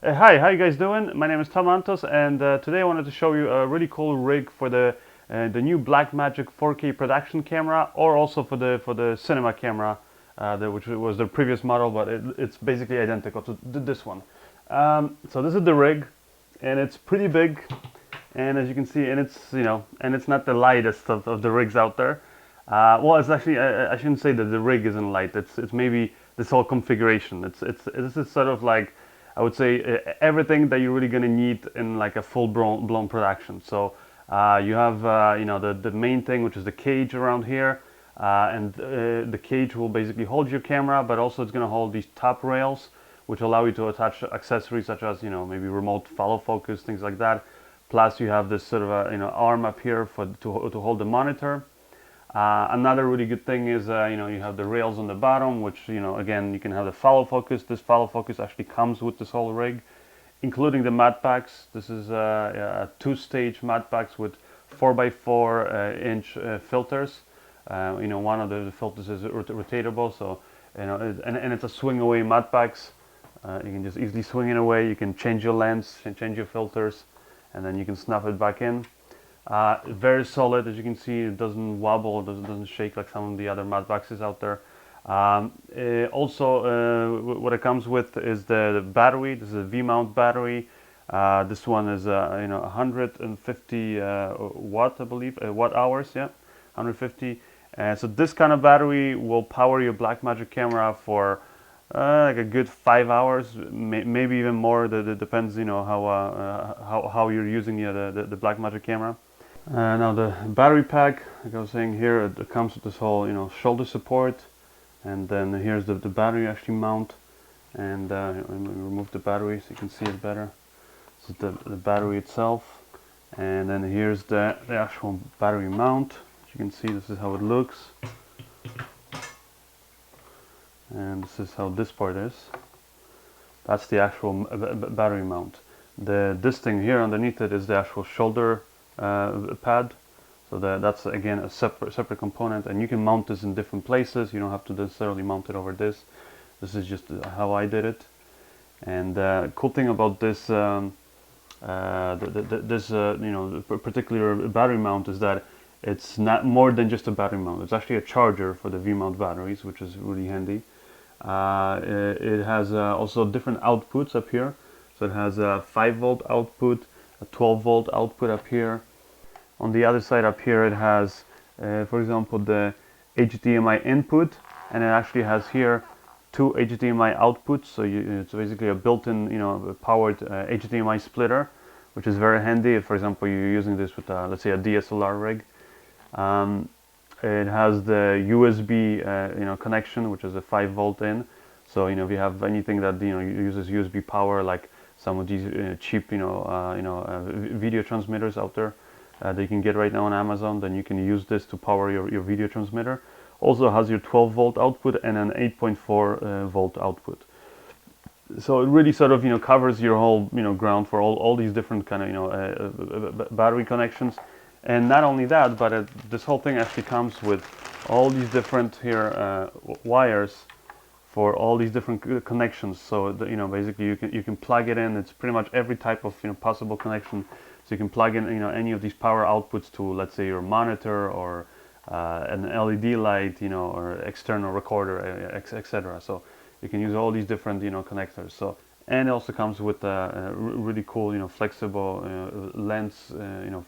Hi, how you guys doing? My name is Antos, and today I wanted to show you a really cool rig for the new Blackmagic 4K production camera, or also for the cinema camera, which was the previous model, but it's basically identical to this one. So this is the rig, and it's pretty big, and as you can see, and it's not the lightest of the rigs out there. Well, it's actually I shouldn't say that the rig isn't light. It's maybe this whole configuration. This is sort of like, I would say, everything that you're really gonna need in like a full blown production. So you have the main thing, which is the cage around here, and the cage will basically hold your camera, but also it's gonna hold these top rails, which allow you to attach accessories such as maybe remote follow focus, things like that. Plus you have this sort of a arm up here to hold the monitor. Another really good thing is you have the rails on the bottom, which again, you can have the follow focus. This follow focus actually comes with this whole rig, including the mat packs. This is a two-stage mat packs with 4x4 inch filters. One of the filters is rotatable, so and it's a swing away mat packs. You can just easily swing it away. You can change your lens and change your filters, and then you can snuff it back in. Very solid, as you can see. It doesn't wobble, doesn't shake like some of the other mat boxes out there. What it comes with is the battery. This is a V-mount battery. This one is 150 watt, I believe, watt hours. Yeah, 150. So this kind of battery will power your Blackmagic camera for like a good 5 hours, maybe even more. That depends, how you're using the Blackmagic camera. Now the battery pack, like I was saying here, it comes with this whole shoulder support, and then here's the battery actually mount, and let me remove the battery so you can see it better. This is the battery itself, and then here's the actual battery mount. As you can see, this is how it looks, and this is how this part is. That's the actual battery mount. This thing here underneath it is the actual shoulder pad. So that's again a separate component, and you can mount this in different places. You don't have to necessarily mount it over this. This is just how I did it. And cool thing about this particular battery mount is that it's not more than just a battery mount. It's actually a charger for the V-mount batteries, which is really handy. It has also different outputs up here. So it has a 5-volt output, a 12-volt output up here. On the other side up here it has, for example, the HDMI input, and it actually has here 2 HDMI outputs. So it's basically a built-in, powered HDMI splitter, which is very handy if, for example, you're using this with, let's say, a DSLR rig. It has the USB, connection, which is a 5-volt in. So if you have anything that uses USB power, like some of these cheap, video transmitters out there that you can get right now on Amazon, then you can use this to power your video transmitter. Also has your 12-volt output and an 8.4 volt output. So it really sort of covers your whole ground for all these different kind of battery connections. And not only that, but this whole thing actually comes with all these different here wires for all these different connections. So basically you can plug it in. It's pretty much every type of possible connection. So you can plug in any of these power outputs to, let's say, your monitor, or an LED light, or external recorder, etc. So you can use all these different connectors. So, and it also comes with a really cool flexible lens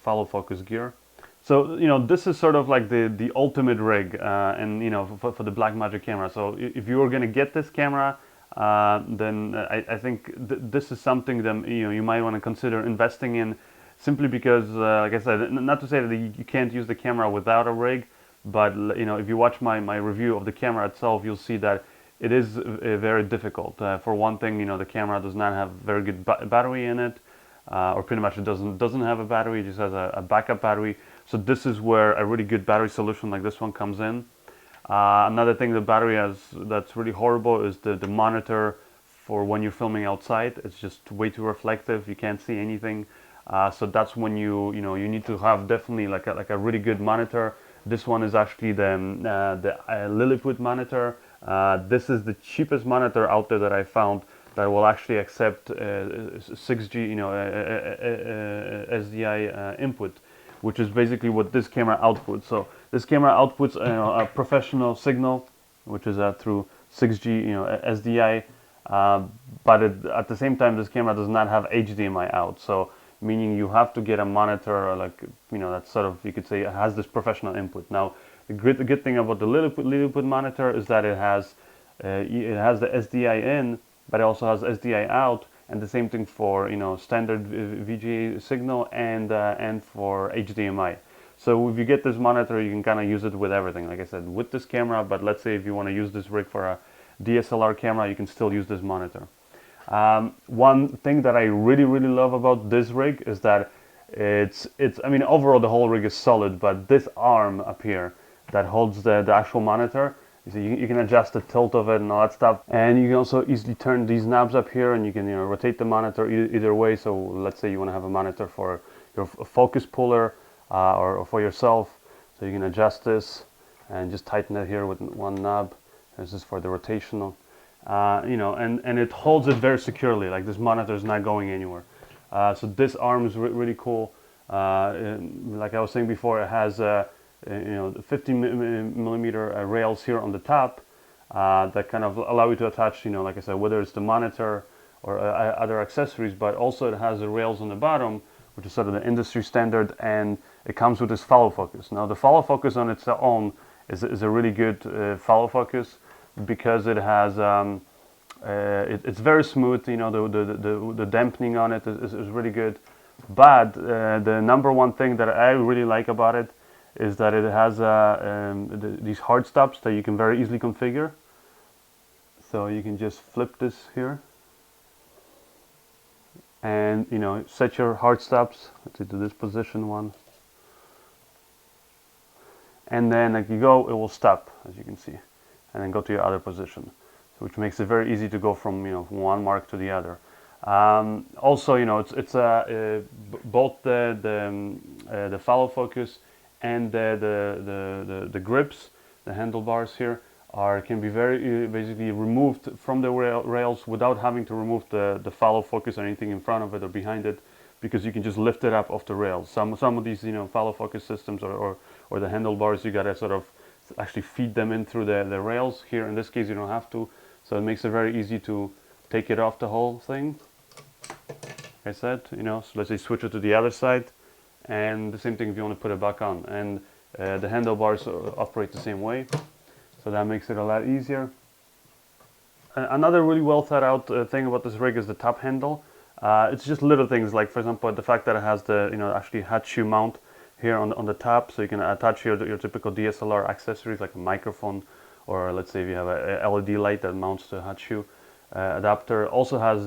follow focus gear. So this is sort of like the ultimate rig, and for the Blackmagic camera. So if you were gonna get this camera, then I think this is something that you might want to consider investing in, simply because, like I said, not to say that you can't use the camera without a rig, but if you watch my review of the camera itself, you'll see that it is very difficult. For one thing, the camera does not have very good battery in it, or pretty much it doesn't have a battery. It just has a backup battery. So this is where a really good battery solution like this one comes in. Another thing the battery has that's really horrible is the monitor for when you're filming outside. It's just way too reflective. You can't see anything. So that's when you need to have definitely like a really good monitor. This one is actually the Lilliput monitor. This is the cheapest monitor out there that I found that will actually accept 6G, SDI input, which is basically what this camera outputs. So this camera outputs a professional signal, which is through 6G, SDI, but at the same time, this camera does not have HDMI out. So meaning you have to get a monitor, like that's sort of, you could say, it has this professional input. Now, the good thing about the Lilliput monitor is that it has the SDI in, but it also has SDI out, and the same thing for standard VGA signal and for HDMI. So if you get this monitor, you can kind of use it with everything. Like I said, with this camera, but let's say if you want to use this rig for a DSLR camera, you can still use this monitor. One thing that I really love about this rig is that I mean, overall the whole rig is solid, but this arm up here that holds the actual monitor, you can adjust the tilt of it and all that stuff, and you can also easily turn these knobs up here, and you can rotate the monitor either way. So let's say you want to have a monitor for your focus puller or for yourself, so you can adjust this and just tighten it here with one knob. This is for the rotational, and it holds it very securely. Like, this monitor is not going anywhere. So this arm is really cool. Like I was saying before, it has 50 millimeter rails here on the top that kind of allow you to attach, like I said, whether it's the monitor or other accessories, but also it has the rails on the bottom, which is sort of the industry standard, and it comes with this follow focus. Now, the follow focus on its own is a really good follow focus, because it has it's very smooth. The dampening on it is really good. But the number one thing that I really like about it is that it has these hard stops that you can very easily configure. So you can just flip this here and set your hard stops. Let's see, to this position one, and then like you go, it will stop, as you can see, and then go to your other position, so which makes it very easy to go from from one mark to the other. Also, it's both the follow focus and the grips, the handlebars here, can be very basically removed from the rails without having to remove the follow focus or anything in front of it or behind it, because you can just lift it up off the rails. Some of these follow focus systems or the handlebars, you gotta sort of actually feed them in through the rails. Here in this case you don't have to, so it makes it very easy to take it off the whole thing. Like I said, so let's say switch it to the other side, and the same thing if you want to put it back on, and the handlebars operate the same way, so that makes it a lot easier. Another really well thought out thing about this rig is the top handle. It's just little things, like for example the fact that it has the actually hat shoe mount here on the top, so you can attach your typical DSLR accessories like a microphone, or let's say if you have a LED light that mounts to a hat shoe adapter. Also has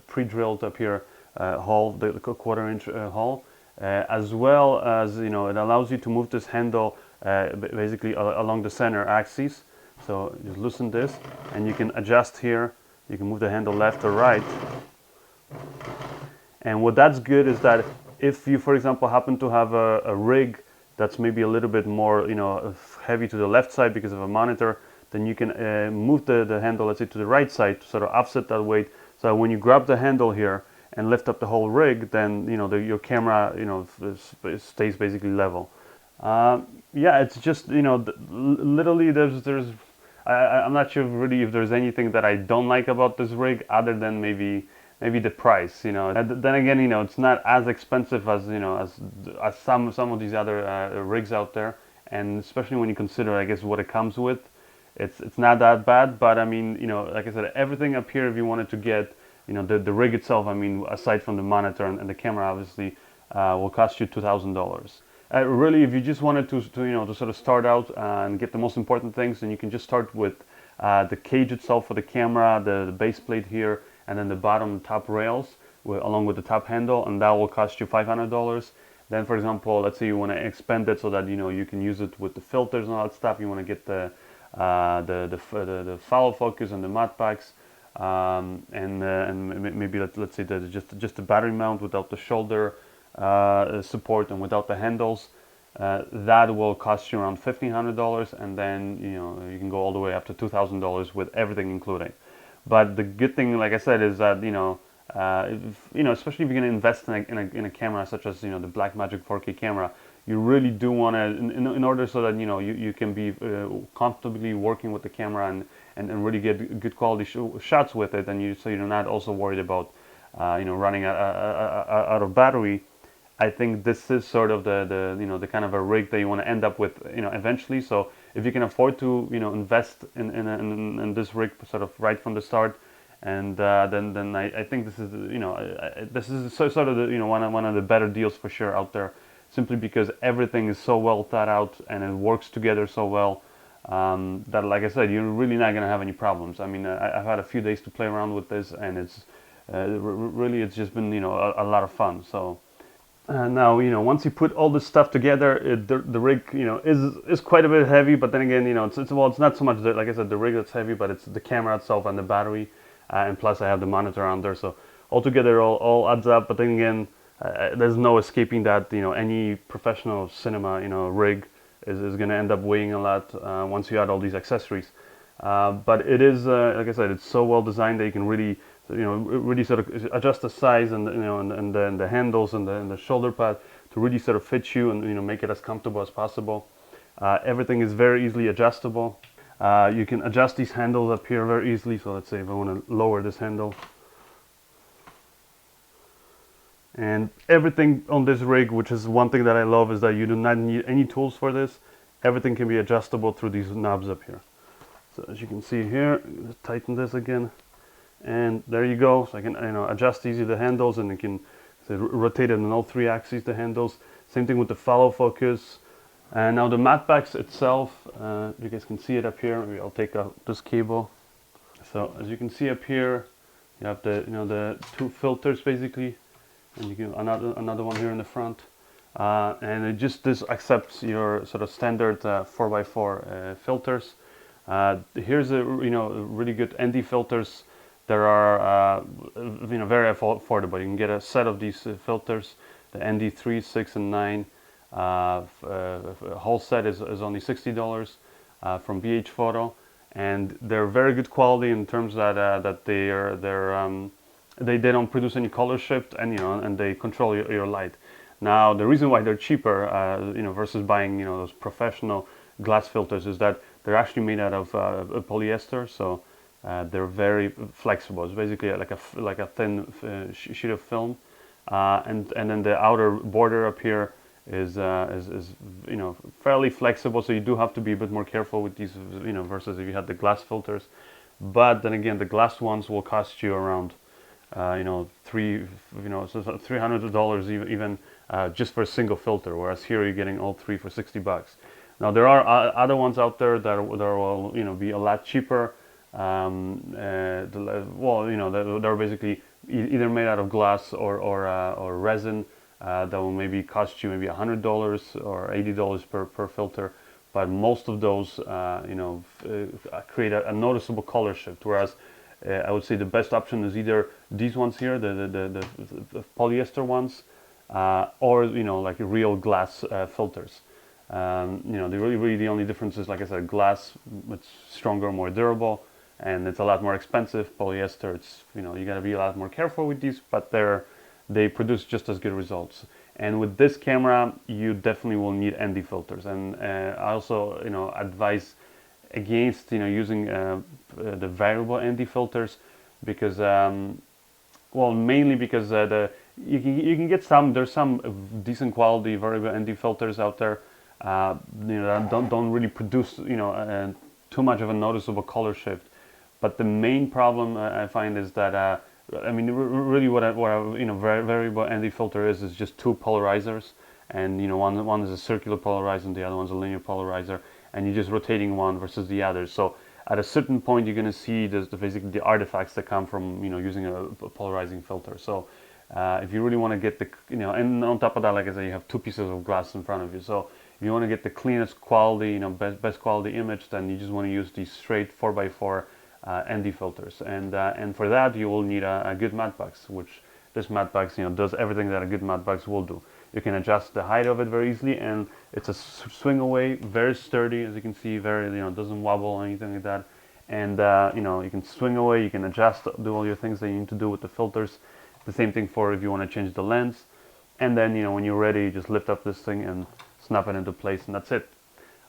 pre-drilled up here hole, the 1/4 inch hole, as well as it allows you to move this handle basically along the center axis. So just loosen this, and you can adjust here. You can move the handle left or right. And what that's good is that if you, for example, happen to have a rig that's maybe a little bit more, heavy to the left side because of a monitor, then you can move the handle, let's say, to the right side to sort of offset that weight. So when you grab the handle here and lift up the whole rig, then your camera, stays basically level. Yeah, it's just literally I'm not sure really if there's anything that I don't like about this rig other than maybe the price. Then again, it's not as expensive as as some of these other rigs out there, and especially when you consider, I guess, what it comes with, it's not that bad. But I mean, like I said, everything up here, if you wanted to get the rig itself, I mean, aside from the monitor and the camera, obviously, will cost you $2,000. Really, if you just wanted to sort of start out and get the most important things, then you can just start with the cage itself for the camera, the base plate here, and then the bottom top rails along with the top handle, and that will cost you $500. Then, for example, let's say you want to expand it so that you can use it with the filters and all that stuff. You want to get the follow focus and the mud packs, and maybe let's say just the battery mount without the shoulder support and without the handles. That will cost you around $1,500, and then you can go all the way up to $2,000 with everything included. But the good thing, like I said, is that especially if you're going to invest in a camera such as the Blackmagic 4K camera, you really do want to, in order so that you can be comfortably working with the camera and really get good quality shots with it, and so you're not also worried about running out of battery. I think this is sort of the kind of a rig that you want to end up with eventually. So if you can afford to invest in this rig sort of right from the start, and then I think this is this is sort of the one of the better deals for sure out there, simply because everything is so well thought out and it works together so well, that, like I said, you're really not gonna have any problems. I mean, I've had a few days to play around with this, and it's really, it's just been a lot of fun. So. Now once you put all this stuff together, the rig is quite a bit heavy. But then again, it's not so much like I said, the rig that's heavy, but it's the camera itself and the battery, and plus I have the monitor on there. So altogether, all adds up. But then again, there's no escaping that any professional cinema rig is going to end up weighing a lot once you add all these accessories. But it is like I said, it's so well designed that you can really really sort of adjust the size and and then the handles and the shoulder pad to really sort of fit you and make it as comfortable as possible. Everything is very easily adjustable. You can adjust these handles up here very easily. So let's say if I want to lower this handle, and everything on this rig, which is one thing that I love, is that you do not need any tools for this. Everything can be adjustable through these knobs up here. So as you can see here, let's tighten this again. And there you go. So I can adjust easily the handles, and you can rotate it on all three axes, the handles. Same thing with the follow focus. And now the matte box itself, you guys can see it up here. Maybe I'll take out this cable. So as you can see up here, you have the two filters basically, and you can another one here in the front. And this accepts your sort of standard 4x4 filters. Here's a really good ND filters. There are very affordable. You can get a set of these filters, the ND3, 6, and 9. A whole set is only $60 from BH Photo, and they're very good quality in terms that they don't produce any color shift, and they control your light. Now the reason why they're cheaper versus buying those professional glass filters is that they're actually made out of polyester, so they're very flexible. It's basically like a thin sheet of film, and then the outer border up here is fairly flexible. So you do have to be a bit more careful with these versus if you had the glass filters. But then again, the glass ones will cost you around $300 even just for a single filter, whereas here you're getting all three for $60. Now there are other ones out there that will be a lot cheaper. They're basically either made out of glass or resin that will maybe cost you maybe $100 or $80 per filter. But most of those create a noticeable color shift. Whereas I would say the best option is either these ones here, the polyester ones, or like real glass filters. Really the only difference is, like I said, glass, it's stronger, more durable, and it's a lot more expensive. Polyester, it's you got to be a lot more careful with these, but they produce just as good results. And with this camera, you definitely will need ND filters. And I also advise against using the variable ND filters, because mainly because you can get there's some decent quality variable ND filters out there that don't really produce too much of a noticeable color shift. But the main problem I find is that really what a variable ND filter is just two polarizers, and one is a circular polarizer and the other one's a linear polarizer, and you're just rotating one versus the other. So at a certain point you're going to see basically the artifacts that come from using a polarizing filter. So if you really want to get the and on top of that, like I said, you have two pieces of glass in front of you. So if you want to get the cleanest quality, best quality image, then you just want to use these straight 4x4 ND filters, and for that you will need a good matte box, which this matte box does everything that a good matte box will do. You can adjust the height of it very easily, and it's a swing away, very sturdy, as you can see, very doesn't wobble or anything like that. and you know, you can swing away, you can adjust, do all your things that you need to do with the filters. The same thing for if you want to change the lens, and then, you know, when you're ready, you just lift up this thing and snap it into place, and that's it.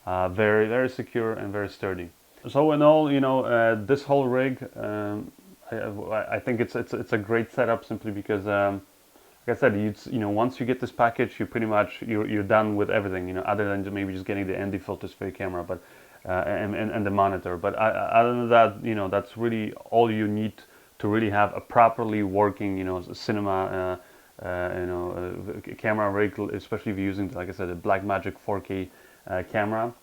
Very, very secure and very sturdy. So in all, you know, this whole rig, I think it's a great setup, simply because like I said, you know, once you get this package, you pretty much you're done with everything, you know, other than maybe just getting the ND filters for your camera, but and the monitor. But other than that, you know, that's really all you need to really have a properly working, you know, cinema, you know, camera rig, especially if you're using, like I said, a Blackmagic 4K camera,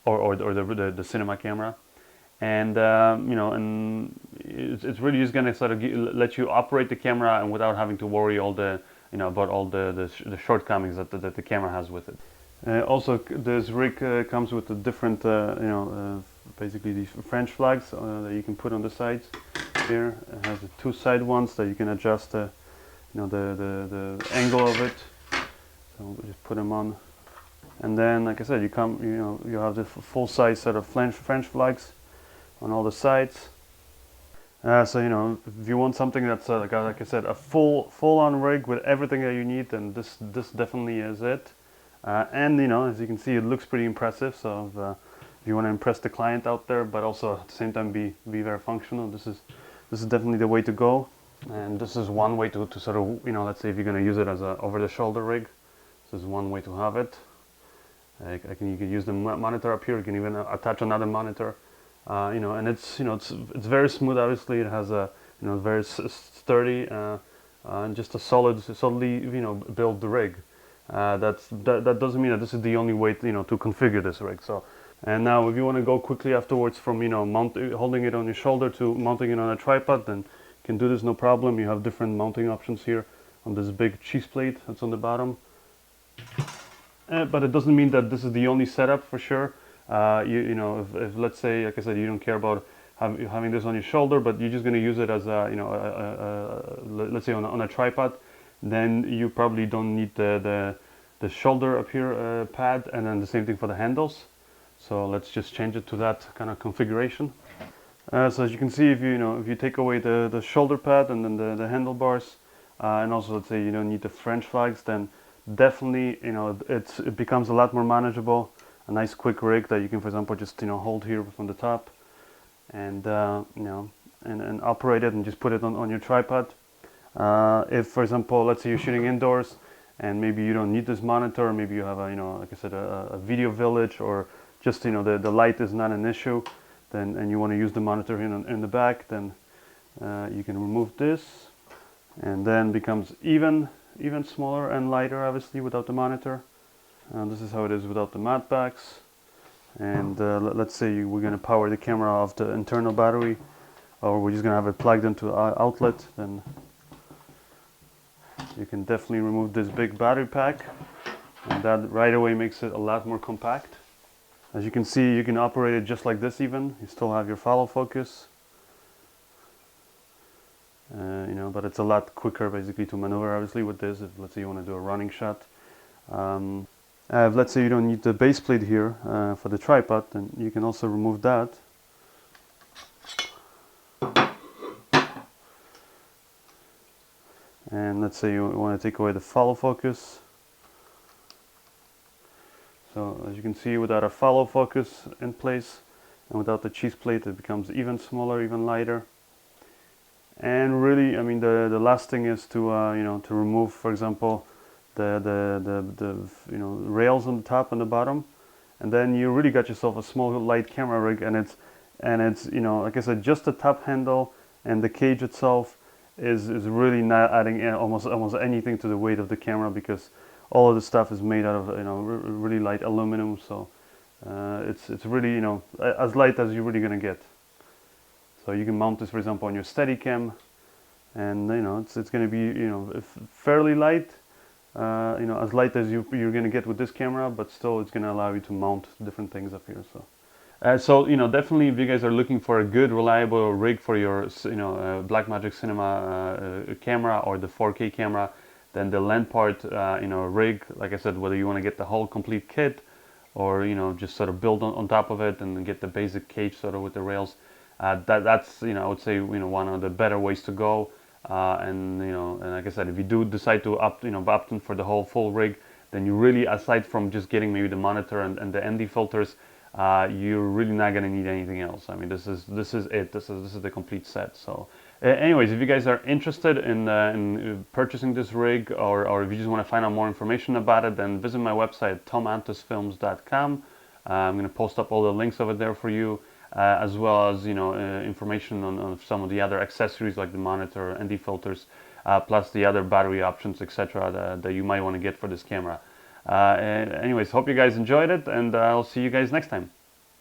or the cinema camera. And you know, and it's really just gonna sort of let you operate the camera, and without having to worry all the, you know, about all the shortcomings that the camera has with it. Also, this rig comes with a different, you know, basically these French flags that you can put on the sides. Here it has the two side ones that you can adjust, you know, the angle of it. So we'll just put them on, and then, like I said, you know, you have the full size set of French flags on all the sides. So, you know, if you want something that's like I said, a full-on rig with everything that you need, then this definitely is it. And, you know, as you can see, it looks pretty impressive. So if you want to impress the client out there, but also at the same time be very functional, this is definitely the way to go. And this is one way to sort of, you know, let's say if you're going to use it as a over-the-shoulder rig, this is one way to have it. You can use the monitor up here. You can even attach another monitor. You know, and it's, you know, it's very smooth. Obviously, it has a, you know, very sturdy and just a solidly, you know, built rig. That doesn't mean that this is the only way, you know, to configure this rig. So, and now if you want to go quickly afterwards from, you know, holding it on your shoulder to mounting it on a tripod, then you can do this no problem. You have different mounting options here on this big cheese plate that's on the bottom. But it doesn't mean that this is the only setup, for sure. You know, if let's say, like I said, you don't care about having this on your shoulder, but you're just going to use it as a, you know, let's say on a tripod, then you probably don't need the shoulder up here pad, and then the same thing for the handles. So let's just change it to that kind of configuration. So as you can see, if you take away the shoulder pad and then the handlebars, and also let's say you don't need the French flags, then definitely, you know, it becomes a lot more manageable. A nice quick rig that you can, for example, just, you know, hold here from the top, and you know, and operate it, and just put it on your tripod. If, for example, let's say you're shooting indoors, and maybe you don't need this monitor, maybe you have a, you know, like I said, a video village, or just, you know, the light is not an issue, then, and you want to use the monitor in the back, then you can remove this, and then becomes even smaller and lighter, obviously, without the monitor. This is how it is without the mat backs. And let's say we're going to power the camera off the internal battery, or we're just going to have it plugged into an outlet, then you can definitely remove this big battery pack, and that right away makes it a lot more compact. As you can see, you can operate it just like this. Even you still have your follow focus, you know, but it's a lot quicker basically to maneuver, obviously, with this. If let's say you want to do a running shot. If let's say you don't need the base plate here for the tripod, then you can also remove that. And let's say you want to take away the follow focus. So as you can see, without a follow focus in place and without the cheese plate, it becomes even smaller, even lighter. And really, I mean, the last thing is to you know, to remove, for example, the you know, rails on the top and the bottom, and then you really got yourself a small light camera rig. And it's you know, like I said, just the top handle and the cage itself is really not adding almost anything to the weight of the camera, because all of the stuff is made out of, you know, really light aluminum. So it's really, you know, as light as you're really gonna get. So you can mount this, for example, on your Steadicam, and you know, it's going to be, you know, fairly light, you know, as light as you're going to get with this camera, but still it's going to allow you to mount different things up here. So you know, definitely, if you guys are looking for a good, reliable rig for your, you know, Blackmagic Cinema camera, or the 4K camera, then the LanParte you know, rig, like I said, whether you want to get the whole complete kit, or, you know, just sort of build on top of it and get the basic cage sort of with the rails, That's, I would say, one of the better ways to go. And like I said, if you do decide to opt in for the whole full rig, then you really, aside from just getting maybe the monitor and the ND filters, you're really not going to need anything else. I mean, this is it. This is the complete set. So, anyways, if you guys are interested in purchasing this rig, or if you just want to find out more information about it, then visit my website, tomantosfilms.com. I'm going to post up all the links over there for you, as well as information on some of the other accessories like the monitor, ND filters, plus the other battery options, etc. that you might want to get for this camera. Anyways, hope you guys enjoyed it, and I'll see you guys next time.